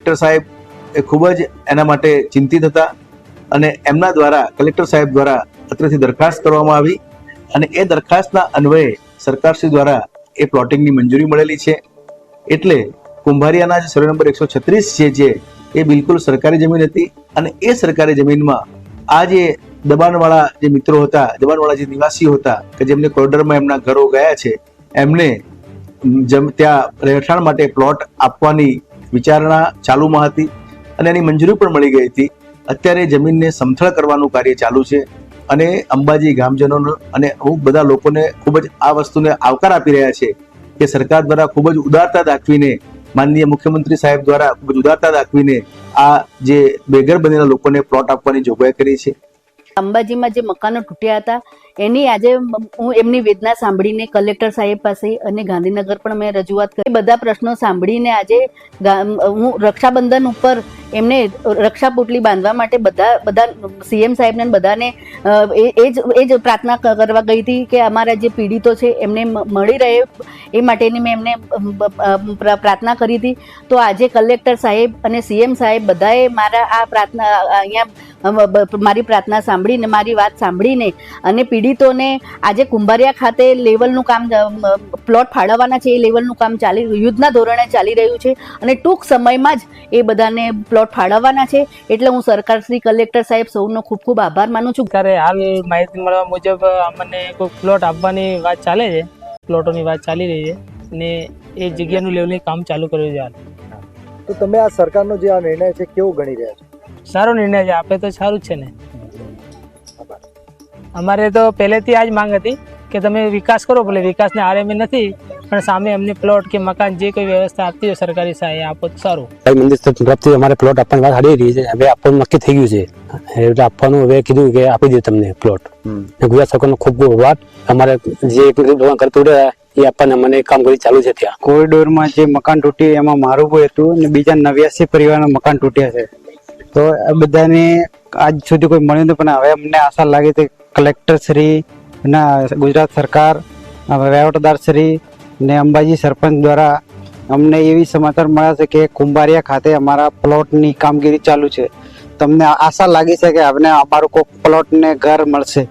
Collector સાહેબ એ ખૂબ જ એના માટે ચિંતિત હતા અને એમના દ્વારા કલેક્ટર સાહેબ દ્વારા અત્રેથી દરખાસ્ત કરવામાં આવી અને એ દરખાસ્તના અન્વયે સરકારશ્રી દ્વારા એ પ્લોટિંગની મંજૂરી મળેલી છે. એટલે કુંભારિયાના જે સર્વે નંબર 136 છે એ બિલકુલ સરકારી જમીન હતી અને એ સરકારી જમીનમાં આ જે દબાણવાળા જે મિત્રો હતા, દબાણવાળા જે નિવાસીઓ હતા કે જેમને કોરિડોરમાં એમના ઘરો ગયા છે, એમને ત્યાં રહેઠાણ માટે પ્લોટ આપવાની વિચારણા ચાલુમાં હતી અને એની મંજૂરી પણ મળી ગઈ હતી. અત્યારે જમીનને સમથળ કરવાનું કાર્ય ચાલુ છે અને અંબાજી ગામજનોનો અને અમુક બધા લોકોને ખૂબ જ આ વસ્તુને આવકાર આપી રહ્યા છે કે સરકાર દ્વારા ખૂબ જ ઉદારતા દાખવીને, માનનીય મુખ્યમંત્રી સાહેબ દ્વારા ખૂબ જ ઉદારતા દાખવીને આ જે બેઘર બનેલા લોકોને પ્લોટ આપવાની જોગવાઈ કરી છે. અંબાજીમાં જે મકાનો તૂટ્યા હતા એની આજે હું એમની વેદના સાંભળીને કલેક્ટર સાહેબ પાસે અને ગાંધીનગર પણ મેં રજૂઆત કરી. બધા પ્રશ્નો સાંભળીને આજે હું રક્ષાબંધન ઉપર એમને રક્ષા પોટલી બાંધવા માટે બધા સીએમ સાહેબને બધાને એ જ પ્રાર્થના કરવા ગઈ હતી કે અમારા જે પીડિતો છે એમને મળી રહે એ માટેની મેં એમને પ્રાર્થના કરી હતી. તો આજે કલેક્ટર સાહેબ અને સીએમ સાહેબ બધાએ મારા આ પ્રાર્થના અહીંયા મારી પ્રાર્થના સાંભળીને, મારી વાત સાંભળીને અને પીડિતોને આજે કુંભારિયા ખાતે લેવલનું કામ પ્લોટ ફાળવવાના છે, એ લેવલનું કામ યુદ્ધના ધોરણે ચાલી રહ્યું છે અને ટૂંક સમયમાં જ એ બધાને પ્લોટ ફાળવવાના છે. એટલે હું સરકાર શ્રી કલેક્ટર સાહેબ સૌનો ખૂબ ખૂબ આભાર માનું છું. ત્યારે હાલ માહિતી મળવા મુજબ અમને કોઈ પ્લોટ આપવાની વાત ચાલે છે, પ્લોટોની વાત ચાલી રહી છે અને એ જગ્યાનું લેવલિંગ કામ ચાલુ કર્યું છે હાલ. તો તમે આ સરકારનો જે આ નિર્ણય છે કેવો ગણી રહ્યા છો? સારો નિર્ણય છે, આપે તો સારું જ છે ને. અમારે તો પહેલેથી આ જ માંગ હતી કે તમે વિકાસ કરો, ભલે વિકાસને આરએમએ નથી પણ સામે અમને પ્લોટ કે મકાન જે કોઈ વ્યવસ્થા આપતી હોય સરકારી સહાય આપો તો સારું. મંદિર તરફથી અમારે પ્લોટ આપવાની વાત હાડી રહી છે, હવે આપવાનું નક્કી થઈ ગયું છે એટલે આપવાનું હવે કીધું કે આપી દે તમને પ્લોટ. ગુજરાત સરકારનો ખૂબ ખૂબ આભાર. અમારે જે ભગવાન કરતું રહ્યા એ આપણને મને કામગીરી ચાલુ છે. ત્યાં કોરિડોરમાં જે મકાન તૂટ્યું એમાં મારું પણ હતું અને બીજા 89 પરિવારના મકાન તૂટ્યા છે. તો આ બધાને આજ સુધી કોઈ મળ્યું નથી, પણ હવે અમને આશા લાગે છે કલેક્ટર શ્રી અને ગુજરાત સરકાર, વહીવટદાર શ્રી ને અંબાજી સરપંચ દ્વારા અમને એવી સમાચાર મળ્યા છે કે કુંભારિયા ખાતે અમારા પ્લોટની કામગીરી ચાલુ છે. તમને આશા લાગી છે કે હવે અમારું કોઈ પ્લોટ ને ઘર મળશે.